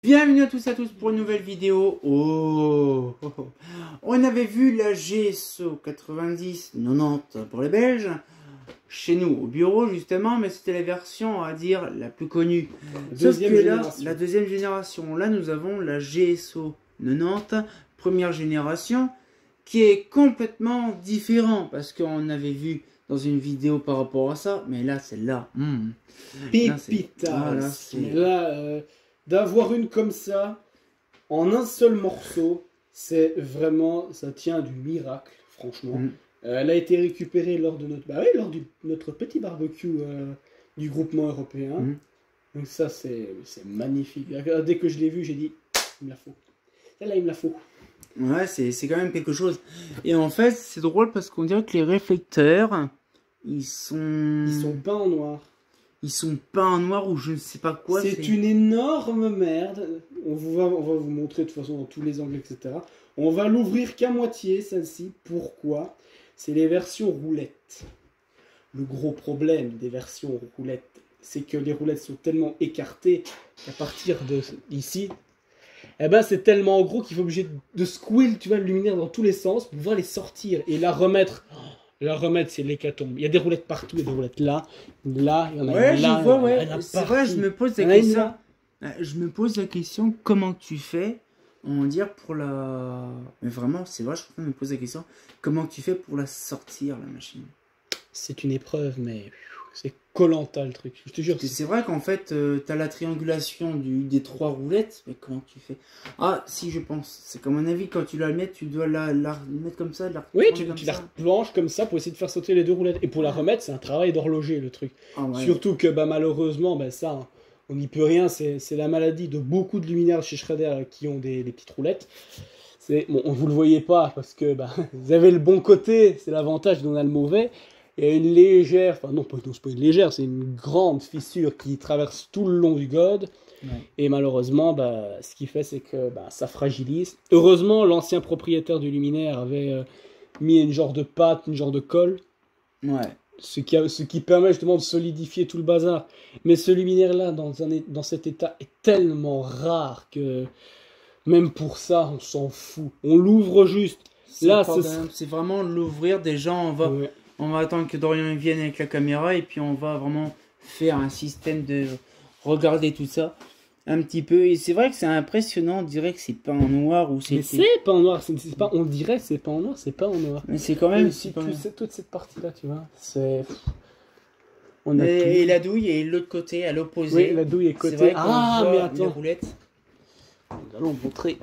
Bienvenue à tous pour une nouvelle vidéo. On avait vu la GSO 90-90 pour les Belges, chez nous au bureau justement, mais c'était la version, on va dire, la plus connue. Sauf que là, la deuxième génération, là nous avons la GSO 90, première génération, qui est complètement différent, parce qu'on avait vu dans une vidéo par rapport à ça, mais là, celle-là, Pépita. D'avoir une comme ça, en un seul morceau, c'est vraiment, ça tient du miracle, franchement. Elle a été récupérée lors de notre petit barbecue du groupement européen. Donc ça, c'est magnifique. Dès que je l'ai vu, j'ai dit, il me la faut. Celle-là, il me la faut. Ouais, c'est quand même quelque chose. Et en fait, c'est drôle parce qu'on dirait que les réflecteurs, ils sont peints en noir. Ils sont peints en noir ou je ne sais pas quoi. C'est une énorme merde. On va vous montrer de toute façon dans tous les angles, etc. On va l'ouvrir qu'à moitié, celle-ci. Pourquoi? C'est les versions roulettes. Le gros problème des versions roulettes, c'est que les roulettes sont tellement écartées qu'à partir d'ici, eh ben c'est tellement gros qu'il faut obligé de squill, tu vois, le luminaire dans tous les sens pour pouvoir les sortir et la remettre. La remettre, c'est l'hécatombe. Il y a des roulettes partout, il y a des roulettes là, il y en a ouais, là. Je vois, ouais. C'est vrai, je me pose la question. Je me pose la question, comment tu fais, on va dire, pour la... Mais vraiment, c'est vrai, je me pose la question, comment tu fais pour la sortir, la machine? C'est une épreuve, mais c'est Koh-Lanta le truc, je te jure. C'est vrai qu'en fait, tu as la triangulation des trois roulettes, mais comment tu fais? Ah, si, je pense. C'est comme un avis, quand tu la mets, tu dois la mettre comme ça. Oui, tu la replanches comme ça pour essayer de faire sauter les deux roulettes. Et pour la remettre, c'est un travail d'horloger, le truc. Ah, ouais. Surtout que malheureusement, ça, on n'y peut rien. C'est la maladie de beaucoup de luminaires chez Schrader qui ont des petites roulettes. Bon, vous le voyez pas parce que vous avez le bon côté, c'est l'avantage, on a le mauvais. Il y a une légère, enfin non, c'est pas une légère, c'est une grande fissure qui traverse tout le long du god. Ouais. Et malheureusement, ce qui fait, c'est que ça fragilise. Heureusement, l'ancien propriétaire du luminaire avait mis une genre de pâte, une genre de colle. Ouais. Ce qui permet justement de solidifier tout le bazar. Mais ce luminaire-là, dans cet état, est tellement rare que même pour ça, on s'en fout. On l'ouvre juste. Là, c'est vraiment l'ouvrir. Déjà, on va... Ouais. On va attendre que Dorian vienne avec la caméra et puis on va vraiment faire un système de regarder tout ça un petit peu. Et c'est vrai que c'est impressionnant, on dirait que c'est pas en noir ou c'est... Mais c'est pas en noir, c'est pas, on dirait que c'est pas en noir, c'est pas en noir. Mais c'est quand même... toute cette partie-là, tu vois, c'est... Et la douille est de l'autre côté, à l'opposé. Oui, la douille est côté... Vrai mais attends. Les roulettes. Nous allons montrer.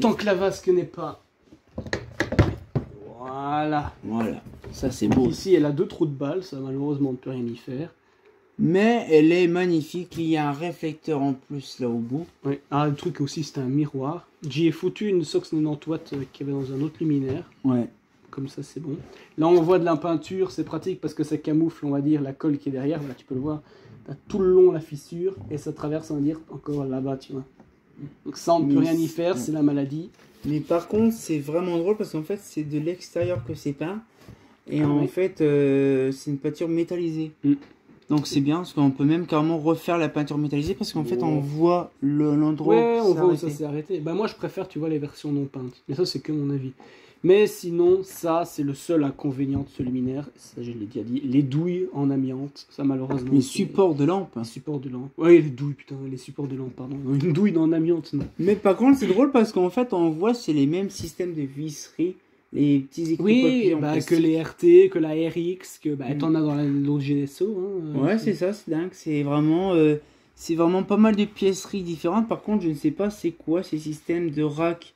Tant que la vasque n'est pas... Voilà. Ça c'est beau. Ici elle a deux trous de balle, ça malheureusement on ne peut rien y faire. Mais elle est magnifique, il y a un réflecteur en plus là au bout. Oui. Ah, le truc aussi c'est un miroir. J'y ai foutu une Sox 90 watts qu'il y avait dans un autre luminaire. Ouais. Comme ça c'est bon. Là on voit de la peinture, c'est pratique parce que ça camoufle on va dire la colle qui est derrière. Voilà, tu peux le voir. T'as tout le long la fissure et ça traverse on va dire encore là-bas tu vois. Donc ça on ne peut rien y faire, c'est la maladie. Mais par contre, c'est vraiment drôle parce qu'en fait, c'est de l'extérieur que c'est peint. Et en fait, c'est une peinture métallisée. Donc c'est bien parce qu'on peut même carrément refaire la peinture métallisée parce qu'en fait, on voit l'endroit où ça s'est arrêté. Moi, je préfère, tu vois, les versions non peintes. Mais ça, c'est que mon avis. Mais sinon, ça, c'est le seul inconvénient de ce luminaire. Ça, je l'ai déjà dit. Les douilles en amiante, ça, malheureusement. Les supports de lampe. Les supports de lampe. Oui, les douilles, putain, les supports de lampe, pardon. Une douille en amiante, non. Mais par contre, c'est drôle parce qu'en fait, on voit, c'est les mêmes systèmes de visserie. Les petits équipements. Oui, que les RT, que la RX, que t'en as dans l'autre GSO. Ouais, c'est ça, c'est dingue. C'est vraiment pas mal de pièceries différentes. Par contre, je ne sais pas c'est quoi ces systèmes de rack.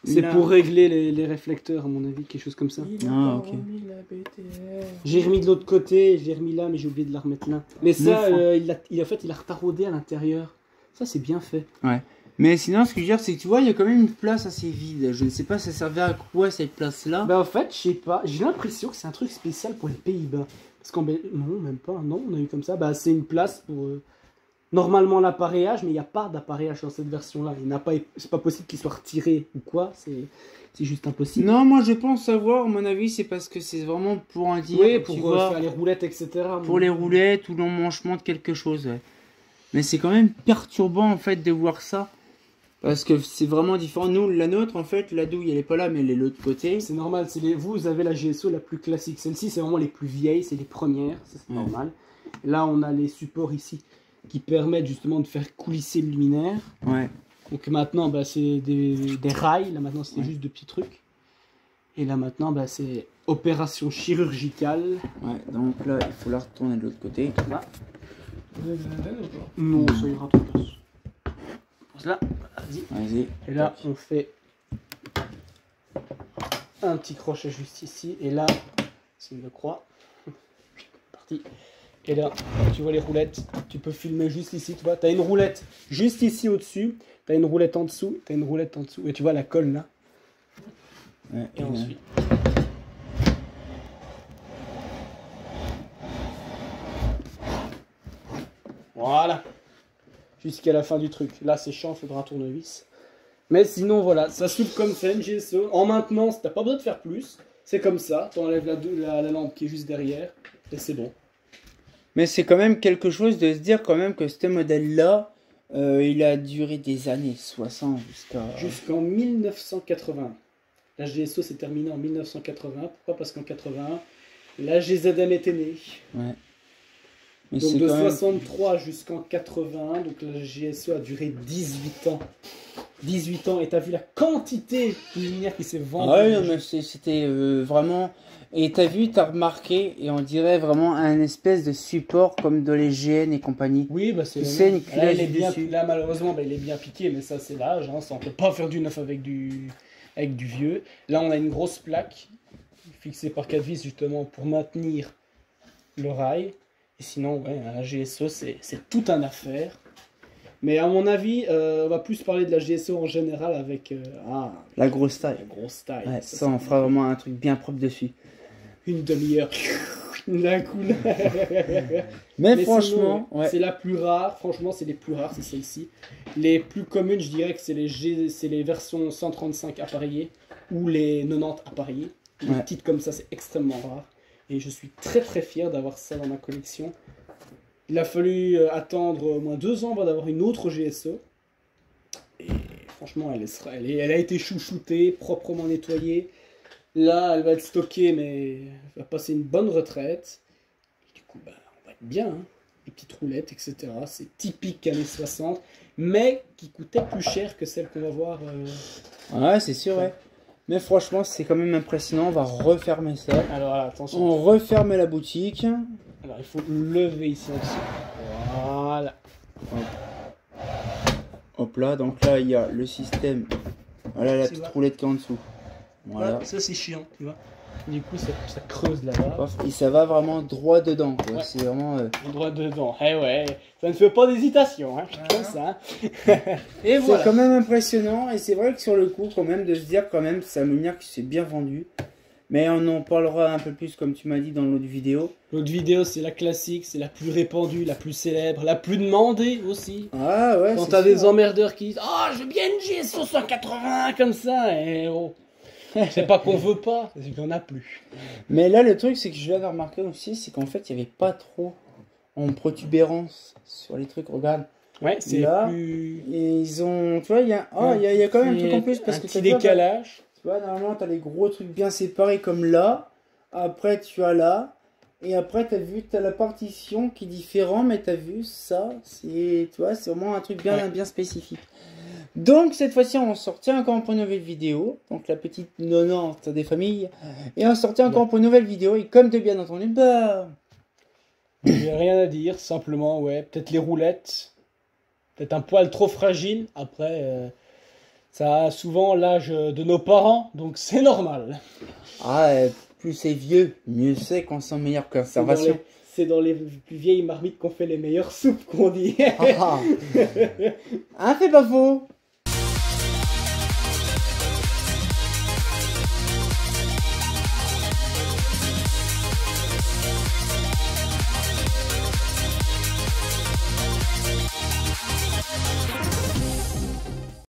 C'est pour régler les réflecteurs, à mon avis, quelque chose comme ça. Ah, ok. J'ai remis de l'autre côté, je l'ai remis là, mais j'ai oublié de la remettre là. Mais ça, il a retaraudé à l'intérieur. Ça, c'est bien fait. Ouais. Mais sinon, ce que je veux dire, c'est que tu vois, il y a quand même une place assez vide. Je ne sais pas ça servait à quoi cette place-là. En fait, je sais pas. J'ai l'impression que c'est un truc spécial pour les Pays-Bas. Parce qu'en Belgique, non, même pas. Non, on a eu comme ça. C'est une place pour normalement l'appareillage, mais il n'y a pas d'appareillage dans cette version-là. C'est pas possible qu'il soit retiré ou quoi. C'est juste impossible. Non, moi je pense savoir. À mon avis, c'est parce que c'est vraiment pour un dire. Oui, pour faire les roulettes, etc. Pour les roulettes ou l'emmanchement de quelque chose. Ouais. Mais c'est quand même perturbant en fait de voir ça. Parce que c'est vraiment différent. Nous, la nôtre, en fait, la douille, elle est pas là, mais elle est de l'autre côté. C'est normal. Vous avez la GSO la plus classique. Celle-ci, c'est vraiment les plus vieilles, c'est les premières. Ça, c'est normal. Et là, on a les supports ici qui permettent justement de faire coulisser le luminaire. Ouais. Donc maintenant, bah, c'est des rails. Là, maintenant, c'était juste de petits trucs. Et là, maintenant, bah, c'est opération chirurgicale. Ouais, donc là, il faut la retourner de l'autre côté. Là. Non, ça ira trop bien. Là, vas-y. Et là, on fait un petit crochet juste ici. Et là, signe de croix. Parti. Et là, tu vois les roulettes. Tu peux filmer juste ici. Tu vois, tu as une roulette juste ici au-dessus. Tu as une roulette en dessous. Tu as une roulette en dessous. Et tu vois la colle là. Ouais, et ensuite. Voilà. Jusqu'à la fin du truc. Là, c'est chiant, il faudra un tournevis. Mais sinon, voilà, ça s'ouvre comme ça, une GSO. En maintenance, t'as pas besoin de faire plus. C'est comme ça. T'enlèves la lampe qui est juste derrière. Et c'est bon. Mais c'est quand même quelque chose de se dire quand même que ce modèle-là, il a duré des années 60 jusqu'en 1980. La GSO s'est terminée en 1980. Pourquoi? Parce qu'en 81, la GZM était née. Ouais. Mais donc de 63 jusqu'en 81, donc la GSO a duré 18 ans. 18 ans, et t'as vu la quantité de lumière qui s'est vendue. Ah ouais, mais c'était vraiment... Et t'as vu, t'as remarqué, et on dirait vraiment un espèce de support comme de les GN et compagnie. Oui, bah c'est... Là, là, malheureusement, bah, il est bien piqué, mais ça c'est l'âge, hein, on peut pas faire du neuf avec du vieux. Là, on a une grosse plaque fixée par 4 vis justement pour maintenir le rail. Et sinon, ouais, la GSO, c'est tout un affaire. Mais à mon avis, on va plus parler de la GSO en général avec... la grosse taille. La grosse taille. Ouais, ça, on fera vraiment un truc bien propre dessus. Une demi-heure. D'un coup. Mais franchement, ouais. C'est la plus rare. Franchement, c'est les plus rares, c'est celle-ci. Les plus communes, je dirais que c'est les versions 135 appareillées ou les 90 appareillées. Les petites comme ça, c'est extrêmement rare. Et je suis très très fier d'avoir ça dans ma collection. Il a fallu attendre au moins 2 ans avant d'avoir une autre GSO. Et franchement, elle a été chouchoutée, proprement nettoyée. Là, elle va être stockée, mais elle va passer une bonne retraite. Et du coup, bah, on va être bien. Hein. Les petites roulettes, etc. C'est typique années 60, mais qui coûtait plus cher que celle qu'on va voir. Ouais, c'est sûr, ouais. Mais franchement, c'est quand même impressionnant. On va refermer ça. Alors, attention. On referme la boutique. Alors, il faut lever ici en dessous. Voilà. Hop là, donc là, il y a le système. Voilà la petite roulette qui est en dessous. Voilà. Ça, c'est chiant, tu vois. Du coup, ça creuse là-bas. Et ça va vraiment droit dedans. Ouais. C'est vraiment... droit dedans. Eh ouais, ça ne fait pas d'hésitation. Hein. Comme ça. Et voilà. C'est quand même impressionnant. Et c'est vrai que sur le coup, quand même, de se dire quand même, c'est un luminaire qui s'est bien vendu. Mais on en parlera un peu plus, comme tu m'as dit, dans l'autre vidéo. L'autre vidéo, c'est la classique, c'est la plus répandue, la plus célèbre, la plus demandée aussi. Ah ouais. Quand t'as des emmerdeurs qui disent « Oh, je veux bien une GSO 180 comme ça !» Et oh, c'est pas qu'on veut pas, c'est qu'il n'y en a plus. Mais là, le truc, c'est que je viens de remarquer aussi, c'est qu'en fait, il n'y avait pas trop en protubérance sur les trucs. Regarde. Ouais, c'est là, plus... Et ils ont... Tu vois, il y a quand même un truc en plus. Parce que petit décalage. Tu vois, normalement, tu as les gros trucs bien séparés comme là. Après, tu as là. Et après, tu as vu, tu as la partition qui est différente. Mais tu as vu, ça, c'est vraiment un truc bien spécifique. Donc, cette fois-ci, on sortit encore pour une nouvelle vidéo. Donc, la petite 90 des familles. Et on sortit encore pour une nouvelle vidéo. Et comme tu as bien entendu, bah... J'ai rien à dire. Simplement, ouais, peut-être les roulettes. Peut-être un poil trop fragile. Après... ça a souvent l'âge de nos parents, donc c'est normal. Ah, plus c'est vieux, mieux c'est qu'on sent meilleure conservation. C'est dans les plus vieilles marmites qu'on fait les meilleures soupes, qu'on dit. Ah, c'est pas faux.